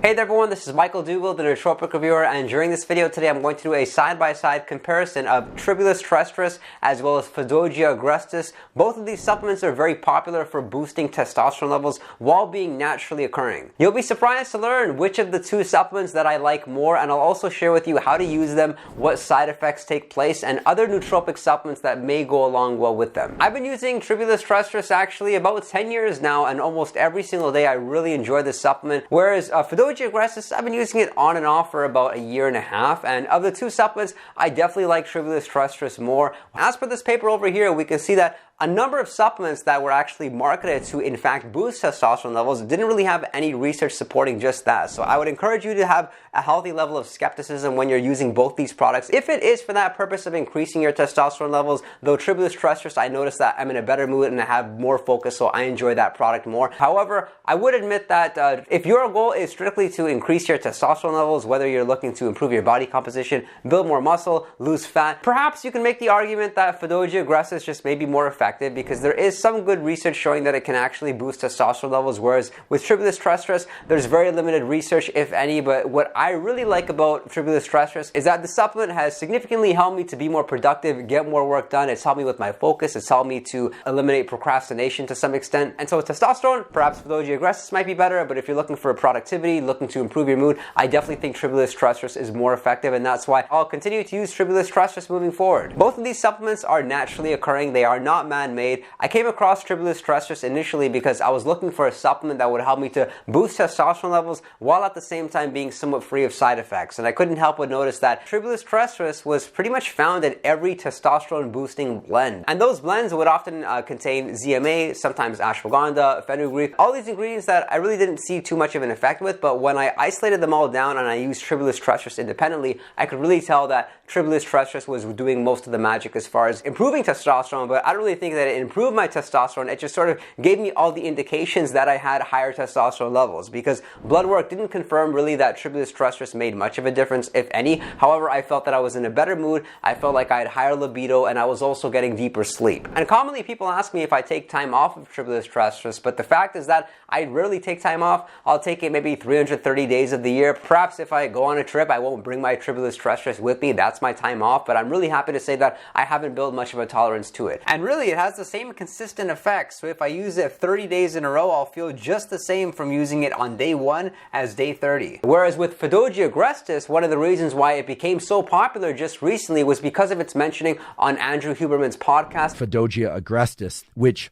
Hey there everyone, this is Michael Dougal, the Nootropic Reviewer, and during this video today I'm going to do a side-by-side comparison of Tribulus Terrestris as well as Fadogia Agrestis. Both of these supplements are very popular for boosting testosterone levels while being naturally occurring. You'll be surprised to learn which of the two supplements that I like more, and I'll also share with you how to use them, what side effects take place, and other nootropic supplements that may go along well with them. I've been using Tribulus Terrestris actually about 10 years now, and almost every single day I really enjoy this supplement, whereas Fadogia Agrestis, I've been using it on and off for about a year and a half, and of the two supplements, I definitely like Tribulus Terrestris more. As per this paper over here, we can see that a number of supplements that were actually marketed to in fact boost testosterone levels didn't really have any research supporting just that. So I would encourage you to have a healthy level of skepticism when you're using both these products. If it is for that purpose of increasing your testosterone levels, though Tribulus Terrestris, I noticed that I'm in a better mood and I have more focus, so I enjoy that product more. However, I would admit that if your goal is strictly to increase your testosterone levels, whether you're looking to improve your body composition, build more muscle, lose fat, perhaps you can make the argument that Fadogia Agrestis just may be more effective, because there is some good research showing that it can actually boost testosterone levels, whereas with Tribulus Terrestris, there's very limited research, if any. But what I really like about Tribulus Terrestris is that the supplement has significantly helped me to be more productive, get more work done. It's helped me with my focus. It's helped me to eliminate procrastination to some extent. And so with testosterone, perhaps Fadogia Agrestis might be better, but if you're looking for productivity, looking to improve your mood, I definitely think Tribulus Terrestris is more effective, and that's why I'll continue to use Tribulus Terrestris moving forward. Both of these supplements are naturally occurring. They are not man-made. I came across Tribulus Terrestris initially because I was looking for a supplement that would help me to boost testosterone levels while at the same time being somewhat free of side effects. And I couldn't help but notice that Tribulus Terrestris was pretty much found in every testosterone boosting blend. And those blends would often contain ZMA, sometimes ashwagandha, fenugreek, all these ingredients that I really didn't see too much of an effect with, but when I isolated them all down and I used Tribulus Terrestris independently, I could really tell that Tribulus Terrestris was doing most of the magic as far as improving testosterone, but I don't really think that it improved my testosterone. It just sort of gave me all the indications that I had higher testosterone levels, because blood work didn't confirm really that Tribulus Terrestris made much of a difference, if any. However, I felt that I was in a better mood, I felt like I had higher libido, and I was also getting deeper sleep. And commonly people ask me if I take time off of Tribulus Terrestris, but the fact is that I rarely take time off. I'll take it maybe 330 days of the year. Perhaps if I go on a trip, I won't bring my Tribulus Terrestris with me. That's my time off, but I'm really happy to say that I haven't built much of a tolerance to it. And really, it has the same consistent effects. So if I use it 30 days in a row, I'll feel just the same from using it on day 1 as day 30. Whereas with Fadogia Agrestis, one of the reasons why it became so popular just recently was because of its mentioning on Andrew Huberman's podcast, Fadogia Agrestis, which,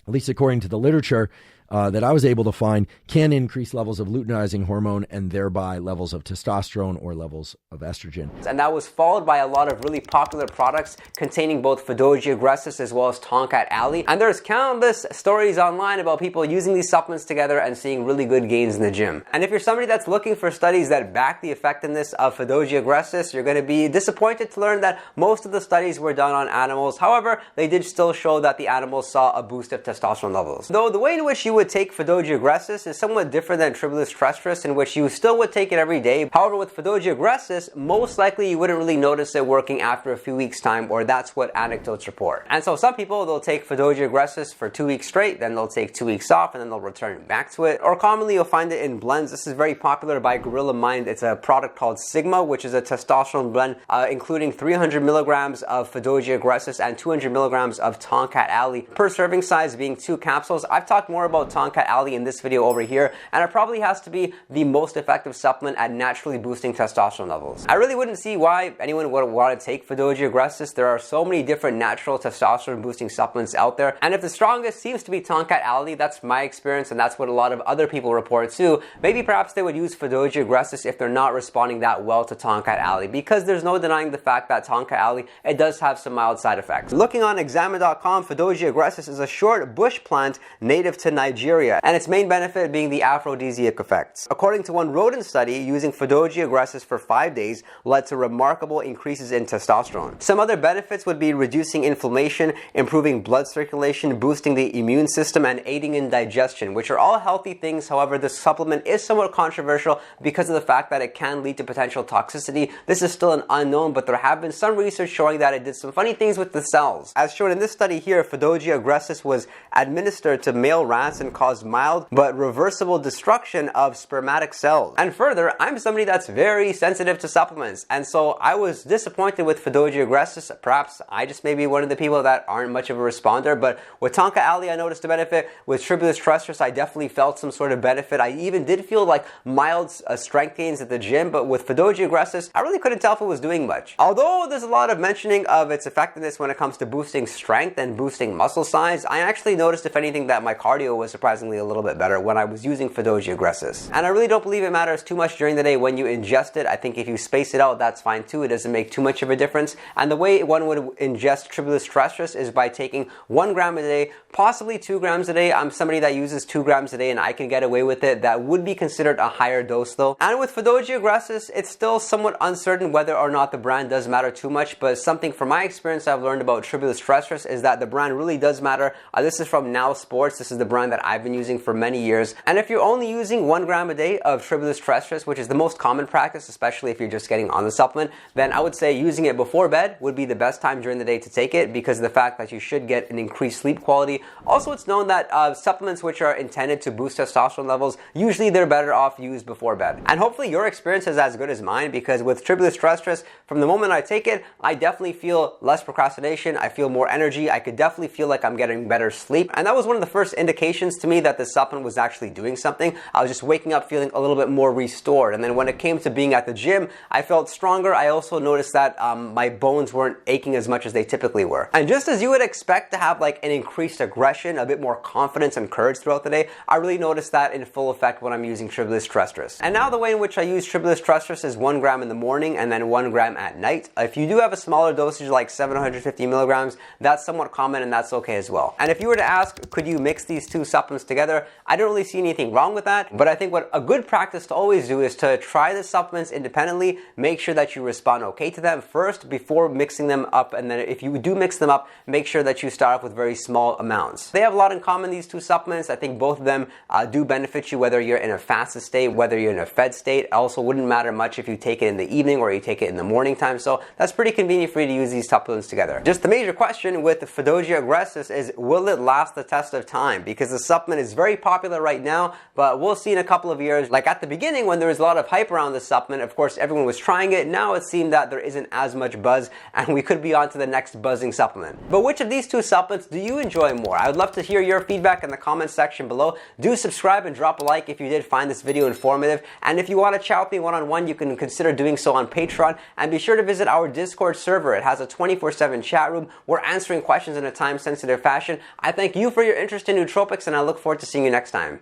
at least according to the literature that I was able to find, can increase levels of luteinizing hormone and thereby levels of testosterone or levels of estrogen. And that was followed by a lot of really popular products containing both Fadogia Agrestis as well as Tongkat Ali. And there's countless stories online about people using these supplements together and seeing really good gains in the gym. And if you're somebody that's looking for studies that back the effectiveness of Fadogia Agrestis, you're going to be disappointed to learn that most of the studies were done on animals. However, they did still show that the animals saw a boost of testosterone levels. Though the way in which you would take Fadogia Agrestis is somewhat different than Tribulus Terrestris, in which you still would take it every day. However, with Fadogia Agrestis, most likely you wouldn't really notice it working after a few weeks' time, or that's what anecdotes report. And so some people, they'll take Fadogia Agrestis for 2 weeks straight, then they'll take 2 weeks off, and then they'll return back to it. Or commonly you'll find it in blends. This is very popular by Gorilla Mind. It's a product called Sigma, which is a testosterone blend, including 300 milligrams of Fadogia Agrestis and 200 milligrams of Tongkat Ali, per serving size being 2 capsules. I've talked more about Tongkat Ali in this video over here, and it probably has to be the most effective supplement at naturally boosting testosterone levels. I really wouldn't see why anyone would want to take Fadogia Agrestis. There are so many different natural testosterone boosting supplements out there, and if the strongest seems to be Tongkat Ali, that's my experience, and that's what a lot of other people report too. Maybe perhaps they would use Fadogia Agrestis if they're not responding that well to Tongkat Ali, because there's no denying the fact that Tongkat Ali, it does have some mild side effects. Looking on Examine.com, Fadogia Agrestis is a short bush plant native to Nigeria, and its main benefit being the aphrodisiac effects. According to one rodent study, using Fadogia Agrestis for 5 days led to remarkable increases in testosterone. Some other benefits would be reducing inflammation, improving blood circulation, boosting the immune system, and aiding in digestion, which are all healthy things. However, this supplement is somewhat controversial because of the fact that it can lead to potential toxicity. This is still an unknown, but there have been some research showing that it did some funny things with the cells. As shown in this study here, Fadogia Agrestis was administered to male rats and cause mild but reversible destruction of spermatic cells. And further, I'm somebody that's very sensitive to supplements, and so I was disappointed with Fadogia Agrestis. Perhaps I just may be one of the people that aren't much of a responder, but with Tonka Ali I noticed a benefit. With Tribulus Terrestris I definitely felt some sort of benefit. I even did feel like mild strength gains at the gym, but with Fadogia Agrestis I really couldn't tell if it was doing much. Although there's a lot of mentioning of its effectiveness when it comes to boosting strength and boosting muscle size, I actually noticed, if anything, that my cardio was surprisingly a little bit better when I was using Fadogia Agrestis. And I really don't believe it matters too much during the day when you ingest it. I think if you space it out, that's fine too. It doesn't make too much of a difference. And the way one would ingest Tribulus Terrestris is by taking 1 gram a day, possibly 2 grams a day. I'm somebody that uses 2 grams a day and I can get away with it. That would be considered a higher dose though. And with Fadogia Agrestis, it's still somewhat uncertain whether or not the brand does matter too much, but something from my experience I've learned about Tribulus Terrestris is that the brand really does matter. This is from Now Sports. This is the brand that I've been using for many years. And if you're only using 1 gram a day of Tribulus Terrestris, which is the most common practice, especially if you're just getting on the supplement, then I would say using it before bed would be the best time during the day to take it, because of the fact that you should get an increased sleep quality. Also, it's known that supplements which are intended to boost testosterone levels, usually they're better off used before bed. And hopefully your experience is as good as mine, because with Tribulus Terrestris, from the moment I take it, I definitely feel less procrastination, I feel more energy, I could definitely feel like I'm getting better sleep. And that was one of the first indications to me that the supplement was actually doing something. I was just waking up feeling a little bit more restored. And then when it came to being at the gym, I felt stronger. I also noticed that my bones weren't aching as much as they typically were. And just as you would expect to have like an increased aggression, a bit more confidence and courage throughout the day, I really noticed that in full effect when I'm using Tribulus Terrestris. And now the way in which I use Tribulus Terrestris is 1 gram in the morning and then 1 gram at night. If you do have a smaller dosage like 750 milligrams, that's somewhat common and that's okay as well. And if you were to ask, could you mix these two supplements together? I don't really see anything wrong with that, but I think what a good practice to always do is to try the supplements independently, make sure that you respond okay to them first before mixing them up, and then if you do mix them up, make sure that you start off with very small amounts. They have a lot in common, these two supplements. I think both of them do benefit you whether you're in a fasted state, whether you're in a fed state. It also wouldn't matter much if you take it in the evening or you take it in the morning time, so that's pretty convenient for you to use these supplements together. Just the major question with the Fadogia Agrestis is, will it last the test of time? Because the supplement is very popular right now, but we'll see in a couple of years. Like at the beginning when there was a lot of hype around the supplement, of course everyone was trying it. Now it seemed that there isn't as much buzz and we could be on to the next buzzing supplement. But which of these two supplements do you enjoy more? I would love to hear your feedback in the comments section below. Do subscribe and drop a like if you did find this video informative. And if you want to chat with me one-on-one, you can consider doing so on Patreon. And be sure to visit our Discord server. It has a 24/7 chat room. We're answering questions in a time-sensitive fashion. I thank you for your interest in nootropics and I look forward to seeing you next time.